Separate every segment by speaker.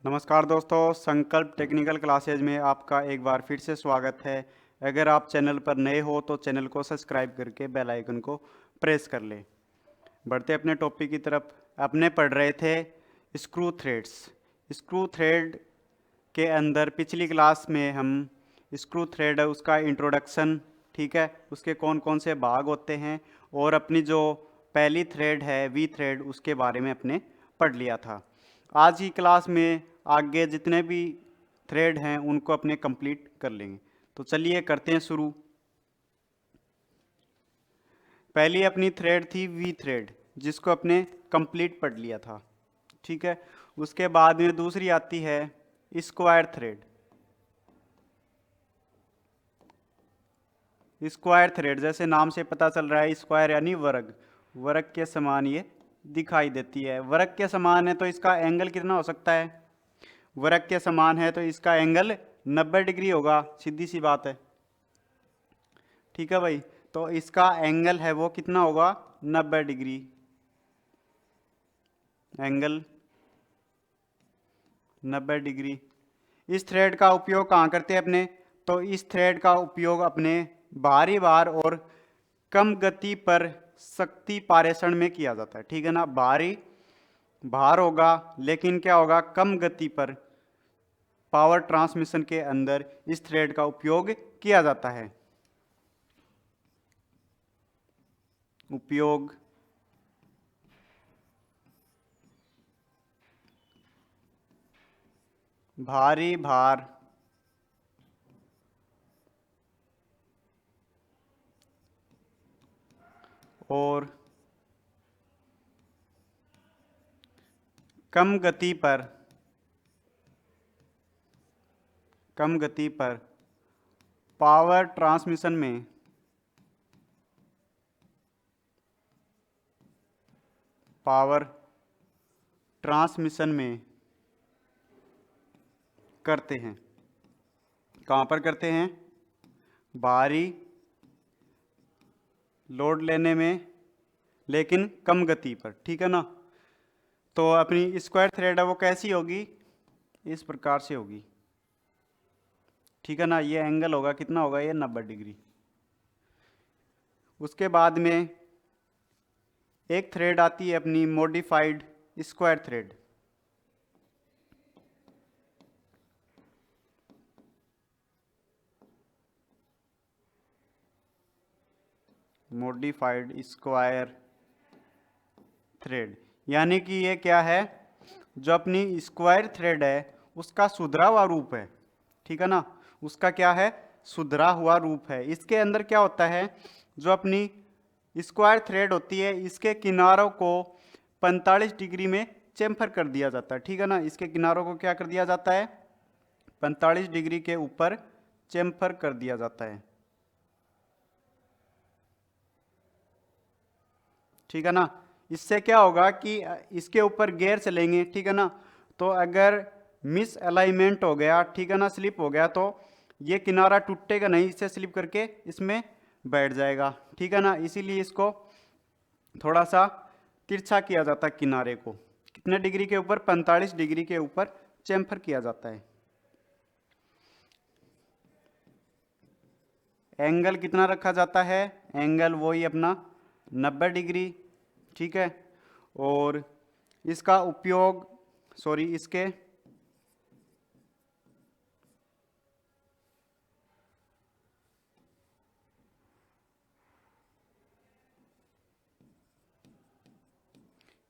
Speaker 1: नमस्कार दोस्तों, संकल्प टेक्निकल क्लासेज में आपका एक बार फिर से स्वागत है। अगर आप चैनल पर नए हो तो चैनल को सब्सक्राइब करके बेल आइकन को प्रेस कर लें। बढ़ते अपने टॉपिक की तरफ। अपने पढ़ रहे थे स्क्रू थ्रेड्स। स्क्रू थ्रेड के अंदर पिछली क्लास में हम स्क्रू थ्रेड है उसका इंट्रोडक्शन, ठीक है, उसके कौन कौन से भाग होते हैं और अपनी जो पहली थ्रेड है वी थ्रेड उसके बारे में अपने पढ़ लिया था। आज की क्लास में आगे जितने भी थ्रेड हैं उनको अपने कंप्लीट कर लेंगे। तो चलिए करते हैं शुरू। पहली अपनी थ्रेड थी वी थ्रेड, जिसको अपने कंप्लीट पढ़ लिया था, ठीक है। उसके बाद में दूसरी आती है स्क्वायर थ्रेड। स्क्वायर थ्रेड जैसे नाम से पता चल रहा है, स्क्वायर यानी वर्ग, वर्ग के समान ये दिखाई देती है। वर्ग के समान है तो इसका एंगल कितना हो सकता है? वर्ग के समान है तो इसका एंगल 90 डिग्री होगा, सीधी सी बात है, ठीक है भाई। तो इसका एंगल है वो कितना होगा? 90 डिग्री। Angle 90 degree. इस थ्रेड का उपयोग कहाँ करते हैं अपने? तो इस थ्रेड का उपयोग अपने भारी भार और कम गति पर शक्ति पारेषण में किया जाता है, ठीक है ना। भारी भार होगा लेकिन क्या होगा? कम गति पर पावर ट्रांसमिशन के अंदर इस थ्रेड का उपयोग किया जाता है। उपयोग भारी भार और कम गति पर पावर ट्रांसमिशन में करते हैं। कहाँ पर करते हैं? भारी लोड लेने में लेकिन कम गति पर, ठीक है ना। तो अपनी स्क्वायर थ्रेड है वो कैसी होगी? इस प्रकार से होगी, ठीक है ना। ये एंगल होगा कितना होगा? ये 90 डिग्री। उसके बाद में एक थ्रेड आती है अपनी modified square thread. Modified square thread यानी कि ये क्या है? जो अपनी स्क्वायर थ्रेड है उसका सुधरा हुआ रूप है, ठीक है ना। उसका क्या है? सुधरा हुआ रूप है। इसके अंदर क्या होता है? जो अपनी स्क्वायर थ्रेड होती है इसके किनारों को 45 डिग्री में चेम्फर कर दिया जाता है, ठीक है ना। इसके किनारों को क्या कर दिया जाता है? 45 डिग्री के ऊपर चेम्फर कर दिया जाता है, ठीक है ना। इससे क्या होगा कि इसके ऊपर गियर चलेंगे, ठीक है ना। तो अगर मिस अलाइनमेंट हो गया, ठीक है ना, स्लिप हो गया, तो ये किनारा टूटेगा नहीं, इससे स्लिप करके इसमें बैठ जाएगा, ठीक है ना। इसीलिए इसको थोड़ा सा तिरछा किया जाता है किनारे को। कितने डिग्री के ऊपर? 45 डिग्री के ऊपर चेम्फर किया जाता है। एंगल कितना रखा जाता है? एंगल वही अपना 90 डिग्री, ठीक है। और इसका उपयोग इसके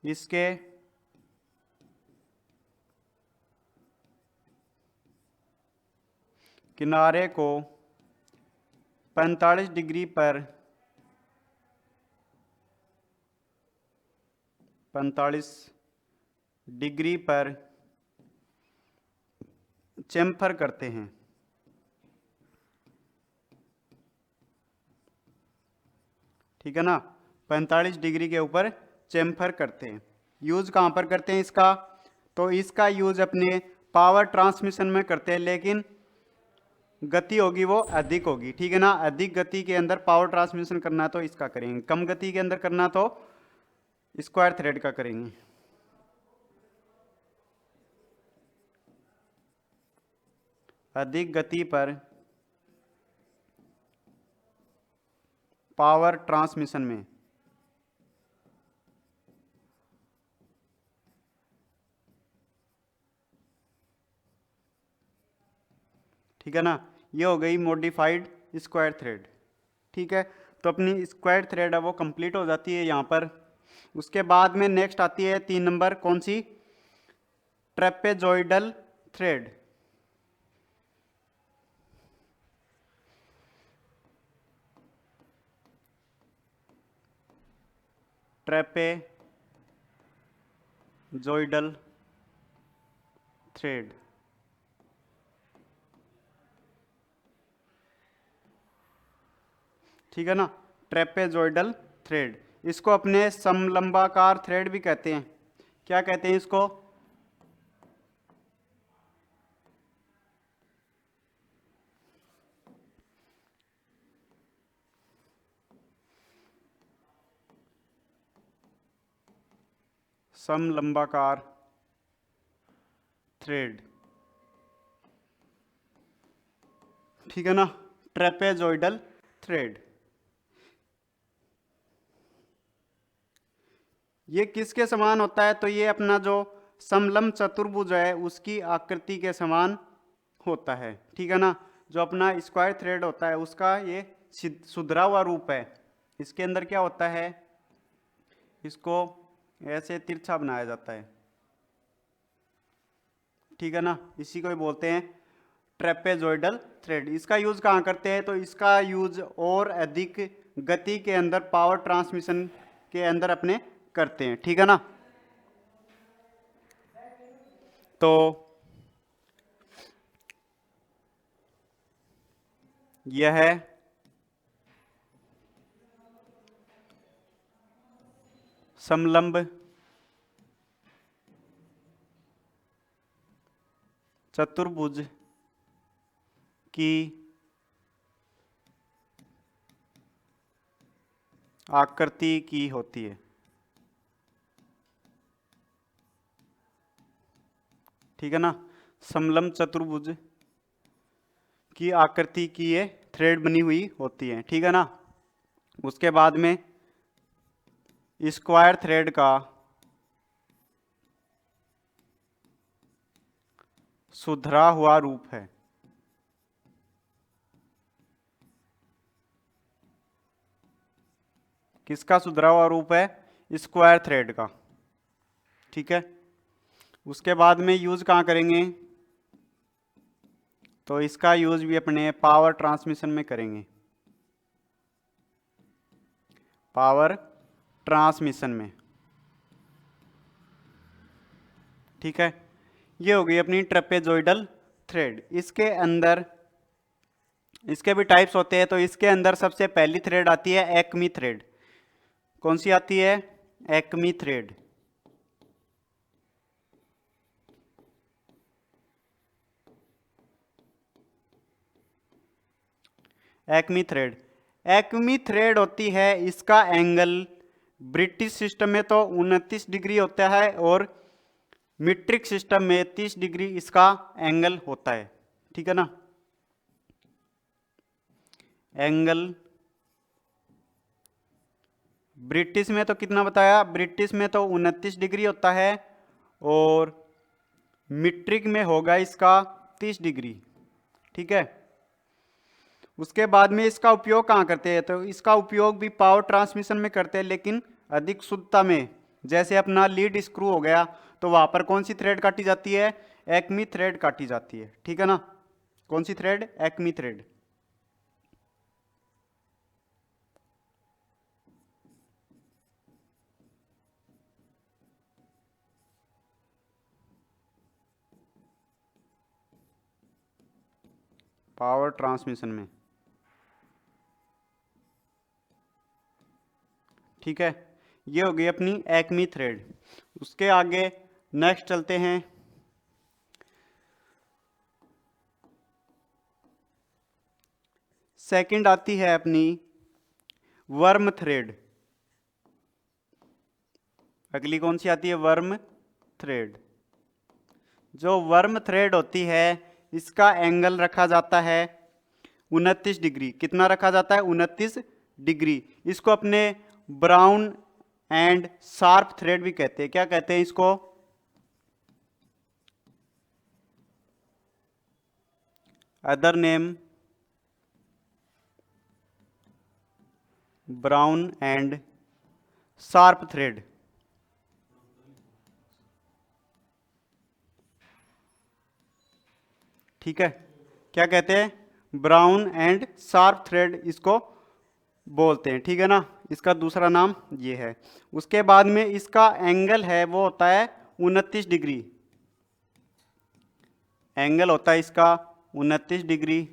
Speaker 1: इसके किनारे को 45 डिग्री पर 45 डिग्री पर चेम्फर करते हैं, ठीक है ना। 45 डिग्री के ऊपर चेम्फर करते हैं। यूज कहाँ पर करते हैं इसका? तो इसका यूज अपने पावर ट्रांसमिशन में करते हैं, लेकिन गति होगी वो अधिक होगी, ठीक है ना। अधिक गति के अंदर पावर ट्रांसमिशन करना तो इसका करेंगे, कम गति के अंदर करना तो स्क्वायर थ्रेड का करेंगे। अधिक गति पर पावर ट्रांसमिशन में। ठीक है ना, ये हो गई मॉडिफाइड स्क्वायर थ्रेड। ठीक है, तो अपनी स्क्वायर थ्रेड है वो कंप्लीट हो जाती है यहाँ पर। उसके बाद में नेक्स्ट आती है 3 नंबर, कौन सी? Trapezoidal thread. Trapezoidal thread. ठीक है ना, ट्रेपेजॉइडल थ्रेड। इसको अपने समलंबाकार थ्रेड भी कहते हैं। क्या कहते हैं इसको? समलंबाकार थ्रेड। ठीक है ना, ट्रेपेजॉइडल थ्रेड। ये किसके समान होता है? तो ये अपना जो समलंब चतुर्भुज है उसकी आकृति के समान होता है। ठीक है ना, जो अपना स्क्वायर थ्रेड होता है उसका ये सुधरा हुआ रूप है। इसके अंदर क्या होता है, इसको ऐसे तिरछा बनाया जाता है। ठीक है ना, इसी को ही बोलते हैं ट्रेपेजॉइडल थ्रेड। इसका यूज कहाँ करते हैं? तो इसका यूज और अधिक गति के अंदर पावर ट्रांसमिशन के अंदर अपने करते हैं। ठीक है ना, तो यह है समलंब चतुर्भुज की आकृति की होती है। ठीक है ना, समलंब चतुर्भुज की आकृति की ये थ्रेड बनी हुई होती है। ठीक है ना, उसके बाद में स्क्वायर थ्रेड का सुधरा हुआ रूप है। किसका सुधरा हुआ रूप है? स्क्वायर थ्रेड का। ठीक है, उसके बाद में यूज कहाँ करेंगे? तो इसका यूज भी अपने पावर ट्रांसमिशन में करेंगे। पावर ट्रांसमिशन में। ठीक है, ये हो गई अपनी ट्रेपेजॉइडल थ्रेड। इसके अंदर इसके भी टाइप्स होते हैं। तो इसके अंदर सबसे पहली थ्रेड आती है एक्मी थ्रेड। कौन सी आती है? Acme thread. Acme thread. Acme thread होती है, इसका एंगल ब्रिटिश सिस्टम में तो 29 डिग्री होता है और मीट्रिक सिस्टम में 30 डिग्री इसका एंगल होता है। ठीक है ना, एंगल ब्रिटिश में तो कितना बताया? ब्रिटिश में तो 29 डिग्री होता है और मीट्रिक में होगा इसका 30 डिग्री। ठीक है, उसके बाद में इसका उपयोग कहाँ करते हैं? तो इसका उपयोग भी पावर ट्रांसमिशन में करते हैं, लेकिन अधिक शुद्धता में। जैसे अपना लीड स्क्रू हो गया, तो वहां पर कौन सी थ्रेड काटी जाती है? एक्मी थ्रेड काटी जाती है। ठीक है ना, कौन सी thread? Acme thread. Power transmission में। ठीक है, ये हो गई अपनी एक्मी थ्रेड। उसके आगे नेक्स्ट चलते हैं। सेकंड आती है अपनी वर्म थ्रेड। अगली कौन सी आती है? Worm thread. जो वर्म थ्रेड होती है इसका एंगल रखा जाता है 29 डिग्री। कितना रखा जाता है? 29 डिग्री। इसको अपने ब्राउन एंड शार्प थ्रेड भी कहते हैं। क्या कहते हैं इसको? Other name brown and sharp thread. ठीक है, क्या कहते हैं? ब्राउन एंड शार्प थ्रेड इसको बोलते हैं। ठीक है ना, इसका दूसरा नाम ये है। उसके बाद में इसका एंगल है वो होता है 29 डिग्री। एंगल होता है इसका 29 डिग्री।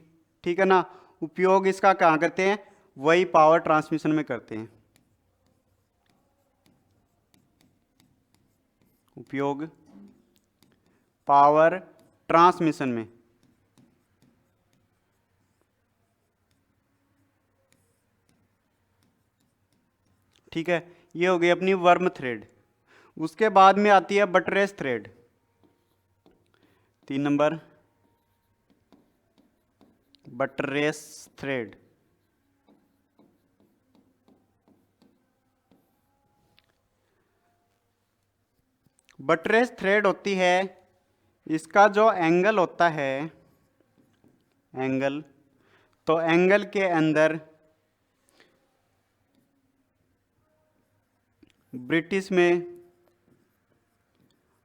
Speaker 1: ठीक है ना, उपयोग इसका कहाँ करते हैं? वही पावर ट्रांसमिशन में करते हैं। उपयोग पावर ट्रांसमिशन में। ठीक है, ये हो गई अपनी वर्म थ्रेड। उसके बाद में आती है buttress thread. 3 number buttress thread. Buttress thread होती है, इसका जो एंगल होता है, एंगल, तो एंगल के अंदर ब्रिटिश में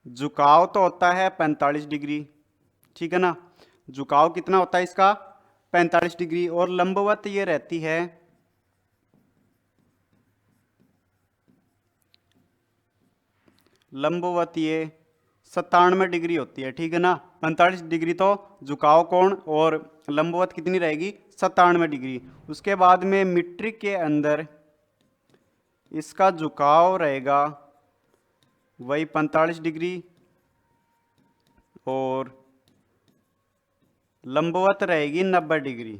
Speaker 1: झुकाव तो होता है 45 डिग्री। ठीक है ना, झुकाव कितना होता है इसका? 45 डिग्री। और लंबवत ये रहती है लंबवत ये 97 डिग्री होती है। ठीक है ना, 45 डिग्री तो झुकाव कोण और लंबवत कितनी रहेगी? 97 डिग्री। उसके बाद में मीट्रिक के अंदर इसका झुकाव रहेगा वही 45 डिग्री और लंबवत रहेगी 90 डिग्री।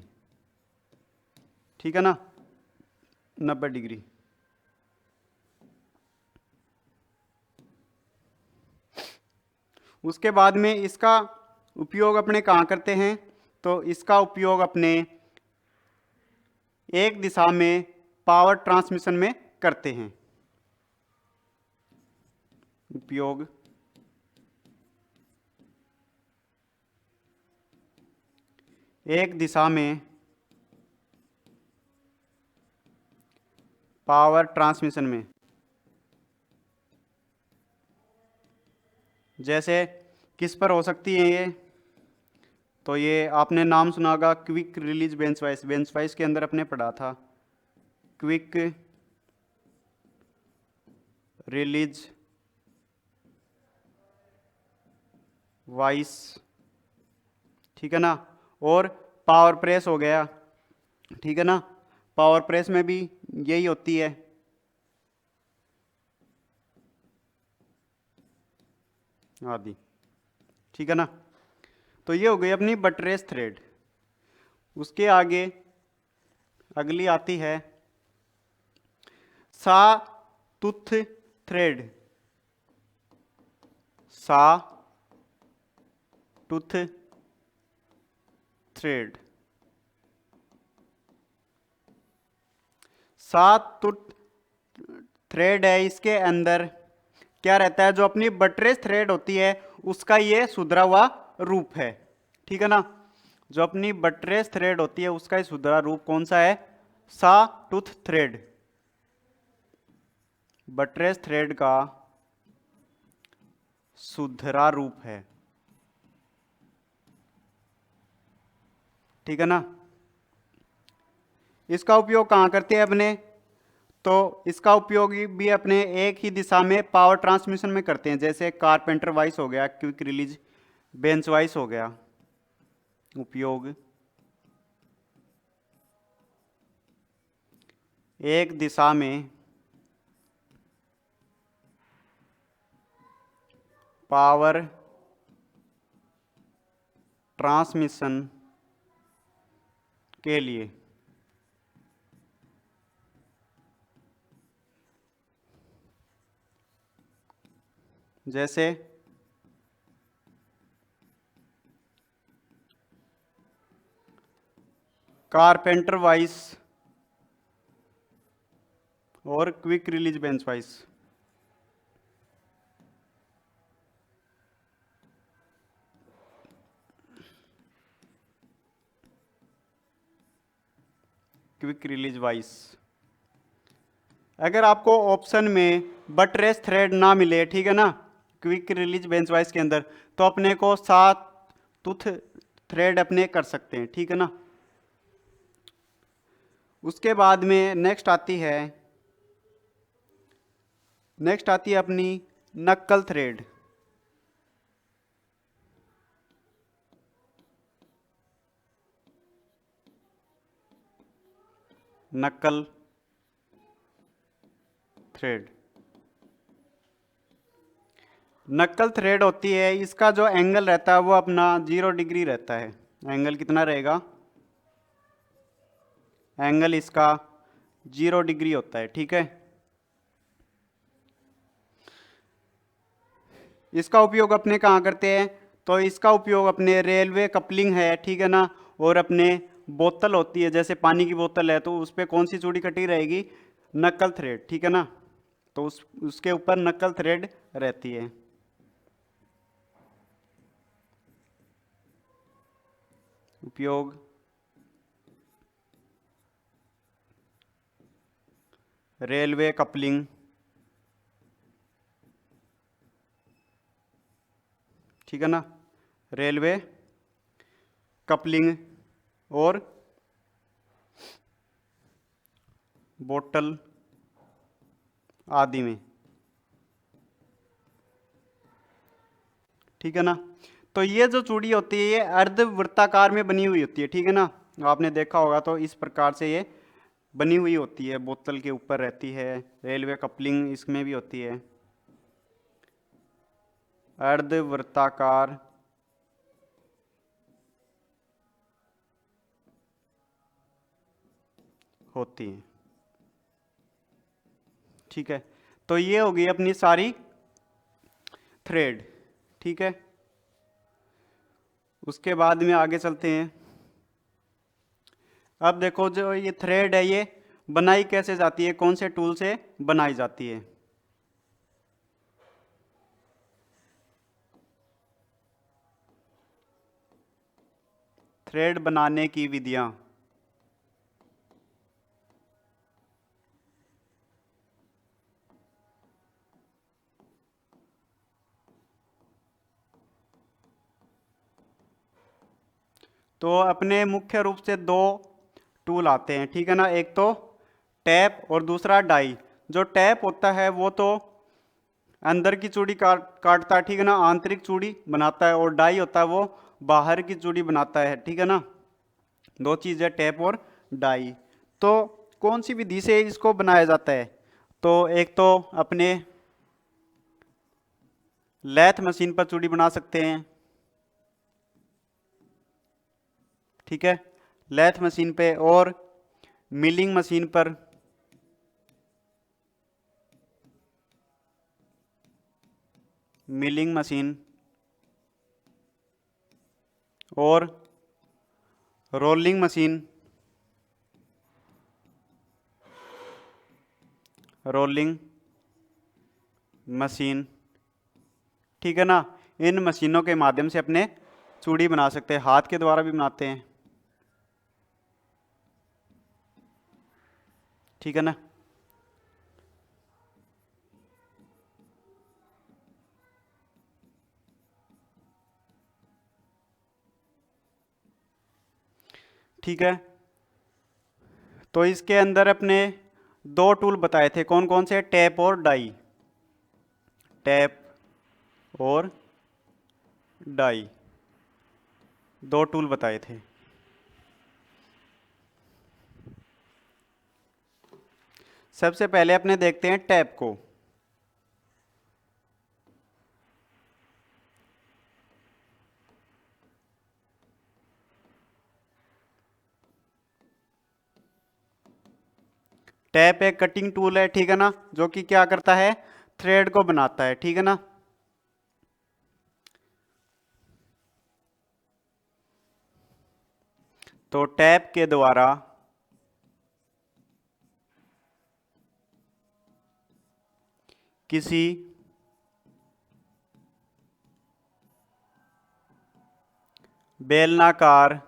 Speaker 1: ठीक है ना, 90 डिग्री। उसके बाद में इसका उपयोग अपने कहाँ करते हैं? तो इसका उपयोग अपने एक दिशा में पावर ट्रांसमिशन में करते हैं। उपयोग एक दिशा में पावर ट्रांसमिशन में। जैसे किस पर हो सकती है ये? तो ये आपने नाम सुना होगा, quick release bench vice. Bench vice के अंदर अपने पढ़ा था, क्विक रिलीज वाइस। ठीक है ना, और पावर प्रेस हो गया। ठीक है ना, पावर प्रेस में भी यही होती है। आदि। ठीक है ना, तो ये हो गई अपनी बटरेस थ्रेड। उसके आगे अगली आती है सा टूथ थ्रेड। सा टूथ थ्रेड। सात टूथ थ्रेड है, इसके अंदर क्या रहता है? जो अपनी बटरेस थ्रेड होती है उसका ये सुधरा हुआ रूप है। ठीक है ना, जो अपनी बटरेस थ्रेड होती है उसका ये सुधरा रूप कौन सा है? सा टूथ थ्रेड। बटरेस थ्रेड का सुधरा रूप है। ठीक है ना, इसका उपयोग कहाँ करते हैं अपने? तो इसका उपयोग भी अपने एक ही दिशा में पावर ट्रांसमिशन में करते हैं। जैसे कारपेंटर वाइस हो गया, क्विक रिलीज बेंच वाइस हो गया। उपयोग एक दिशा में पावर ट्रांसमिशन के लिए। जैसे कारपेंटर वाइस और quick release bench vice. Quick release vice. अगर आपको ऑप्शन में बटरेस थ्रेड ना मिले, ठीक है ना, क्विक रिलीज बेंच वाइस के अंदर, तो अपने को 7 टूथ थ्रेड अपने कर सकते हैं, ठीक है ना। उसके बाद में नेक्स्ट आती है अपनी नक्कल थ्रेड। नक्कल थ्रेड। नक्कल थ्रेड होती है, इसका जो एंगल रहता है वो अपना 0 डिग्री रहता है। एंगल कितना रहेगा? एंगल इसका 0 डिग्री होता है, ठीक है। इसका उपयोग अपने कहाँ करते हैं? तो इसका उपयोग अपने रेलवे कपलिंग है, ठीक है ना, और अपने बोतल होती है, जैसे पानी की बोतल है, तो उस पर कौन सी चूड़ी कटी रहेगी? नक्कल थ्रेड, ठीक है ना। तो उसके ऊपर नक्कल थ्रेड रहती है। उपयोग रेलवे कपलिंग, ठीक है ना, रेलवे कपलिंग और बोतल आदि में, ठीक है ना। तो ये जो चूड़ी होती है ये अर्धवृत्ताकार में बनी हुई होती है, ठीक है ना। आपने देखा होगा, तो इस प्रकार से ये बनी हुई होती है, बोतल के ऊपर रहती है। रेलवे कपलिंग इसमें भी होती है, अर्धवृत्ताकार होती है, ठीक है। तो ये होगी अपनी सारी थ्रेड, ठीक है। उसके बाद में आगे चलते हैं। अब देखो, जो ये थ्रेड है ये बनाई कैसे जाती है, कौन से टूल से बनाई जाती है? थ्रेड बनाने की विधियां। तो अपने मुख्य रूप से 2 टूल आते हैं, ठीक है ना। एक तो टैप और दूसरा डाई। जो टैप होता है वो तो अंदर की चूड़ी काटता है, ठीक है ना, आंतरिक चूड़ी बनाता है, और डाई होता है वो बाहर की चूड़ी बनाता है, ठीक है ना। 2 चीज़ है, टैप और डाई। तो कौन सी विधि से इसको बनाया जाता है? तो एक तो अपने लैथ मशीन पर चूड़ी बना सकते हैं, ठीक है, लैथ मशीन पे, और मिलिंग मशीन पर, मिलिंग मशीन, और रोलिंग मशीन, रोलिंग मशीन, ठीक है ना। इन मशीनों के माध्यम से अपने चूड़ी बना सकते हैं, हाथ के द्वारा भी बनाते हैं, ठीक है ना। ठीक है, तो इसके अंदर अपने 2 टूल बताए थे, कौन कौन से? टैप और डाई। टैप और डाई, 2 टूल बताए थे। सबसे पहले अपने देखते हैं टैप को। टैप एक कटिंग टूल है, ठीक है ना, जो कि क्या करता है? थ्रेड को बनाता है, ठीक है ना। तो टैप के द्वारा किसी बेलनाकार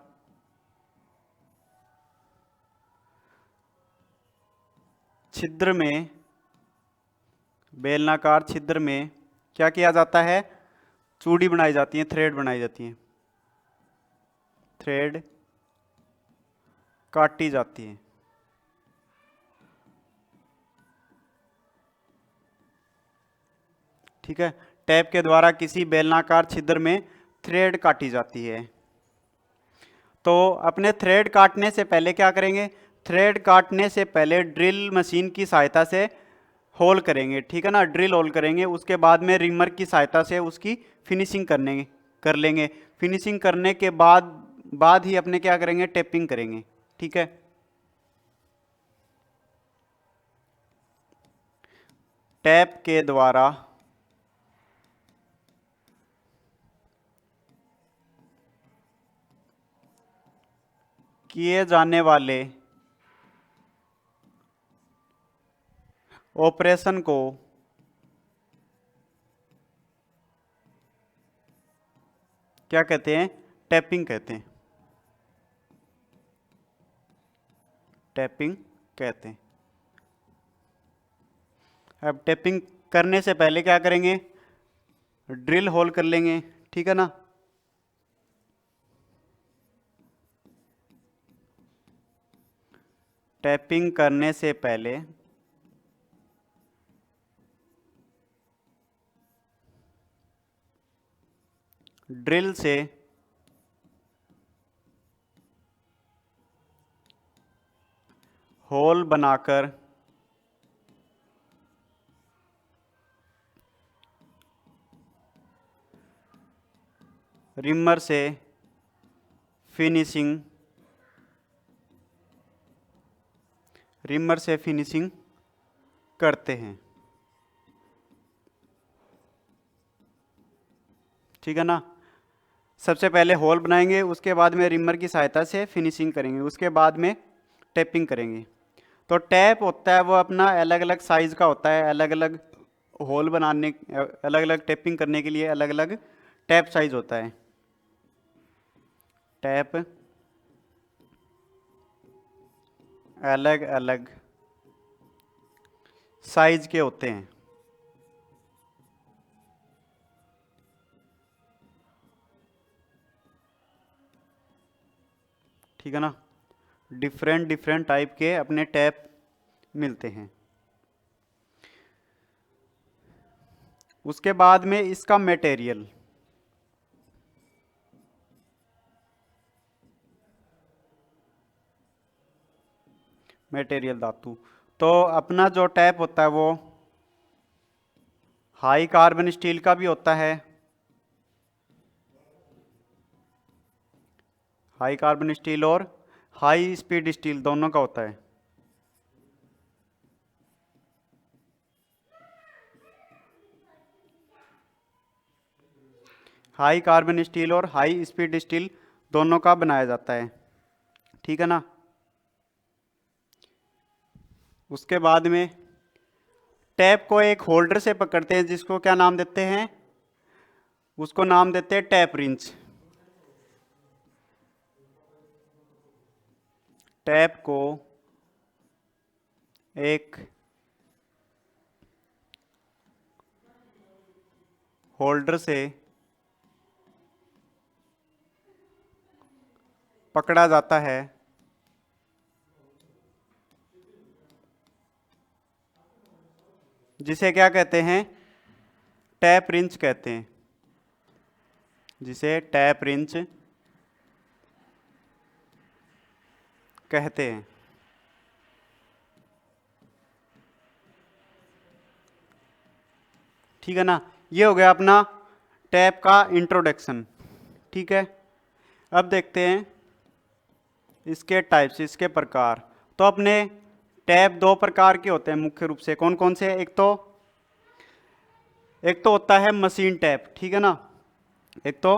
Speaker 1: छिद्र में, बेलनाकार छिद्र में क्या किया जाता है? चूड़ी बनाई जाती है, थ्रेड बनाई जाती है, थ्रेड काटी जाती है। ठीक है, टैप के द्वारा किसी बेलनाकार छिद्र में थ्रेड काटी जाती है। तो अपने थ्रेड काटने से पहले क्या करेंगे? थ्रेड काटने से पहले ड्रिल मशीन की सहायता से होल करेंगे, ठीक है ना, ड्रिल होल करेंगे। उसके बाद में रिमर की सहायता से उसकी फिनिशिंग कर लेंगे। फिनिशिंग करने के बाद ही अपने क्या करेंगे? टेपिंग करेंगे। ठीक है, टैप के द्वारा किए जाने वाले ऑपरेशन को क्या कहते हैं? टैपिंग कहते हैं, टैपिंग कहते हैं। अब टैपिंग करने से पहले क्या करेंगे? ड्रिल होल कर लेंगे, ठीक है ना। टैपिंग करने से पहले ड्रिल से होल बनाकर रिमर से फिनिशिंग करते हैं, ठीक है ना। सबसे पहले होल बनाएंगे, उसके बाद में रिमर की सहायता से फिनिशिंग करेंगे, उसके बाद में टैपिंग करेंगे। तो टैप होता है वो अपना अलग अलग साइज का होता है, अलग अलग होल बनाने, अलग अलग टैपिंग करने के लिए अलग अलग टैप साइज होता है। टैप अलग अलग साइज के होते हैं, ठीक है ना। डिफरेंट डिफरेंट टाइप के अपने टैप मिलते हैं। उसके बाद में इसका मटेरियल, धातु। तो अपना जो टैप होता है वो हाई कार्बन स्टील का भी होता है, हाई कार्बन स्टील और हाई स्पीड स्टील दोनों का होता है। हाई कार्बन स्टील और हाई स्पीड स्टील दोनों का बनाया जाता है, ठीक है ना। उसके बाद में टैप को एक होल्डर से पकड़ते हैं, जिसको क्या नाम देते हैं? उसको नाम देते हैं टैप रिंच। टैप को एक होल्डर से पकड़ा जाता है, जिसे क्या कहते हैं? टैप रिंच कहते हैं, जिसे टैप रिंच कहते हैं। ठीक है ना, ये हो गया अपना टैप का इंट्रोडक्शन, ठीक है। अब देखते हैं इसके टाइप्स, इसके प्रकार। तो अपने टैप दो प्रकार के होते हैं मुख्य रूप से, कौन कौन से? एक तो होता है मशीन टैप, ठीक है ना, एक तो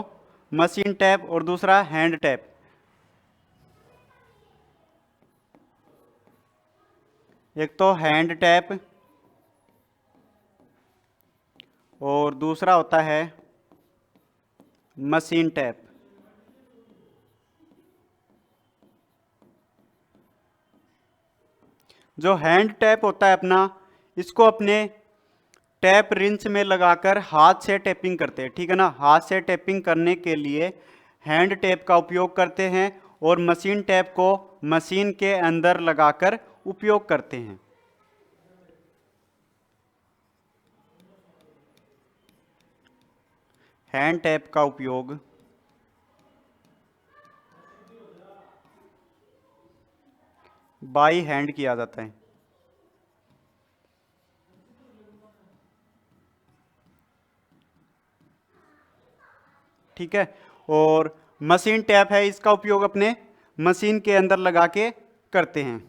Speaker 1: मशीन टैप और दूसरा हैंड टैप। एक तो हैंड टैप और दूसरा होता है मशीन टैप। जो हैंड टैप होता है अपना, इसको अपने टैप रिंच में लगाकर हाथ से टैपिंग करते हैं, ठीक है ना। हाथ से टैपिंग करने के लिए हैंड टैप का उपयोग करते हैं और मशीन टैप को मशीन के अंदर लगाकर उपयोग करते हैं। हैंड टैप का उपयोग बाई हैंड किया जाता है। ठीक है। और मशीन टैप है, इसका उपयोग अपने मशीन के अंदर लगा के करते हैं।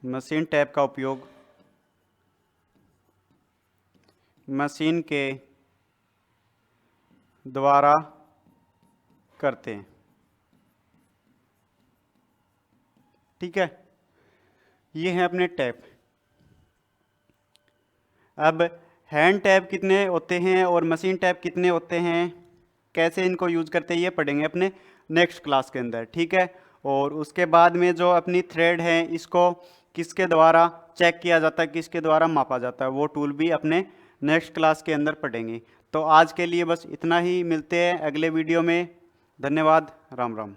Speaker 1: मशीन टैप का उपयोग मशीन के द्वारा करते हैं। ठीक है, ये हैं अपने टैप। अब हैंड टैप कितने होते हैं और मशीन टैप कितने होते हैं, कैसे इनको यूज करते हैं, ये पढ़ेंगे अपने नेक्स्ट क्लास के अंदर। ठीक है। और उसके बाद में जो अपनी थ्रेड है, इसको किसके द्वारा चेक किया जाता है, किसके द्वारा मापा जाता है, वो टूल भी अपने नेक्स्ट क्लास के अंदर पढ़ेंगे। तो आज के लिए बस इतना ही, मिलते हैं अगले वीडियो में। धन्यवाद। राम राम।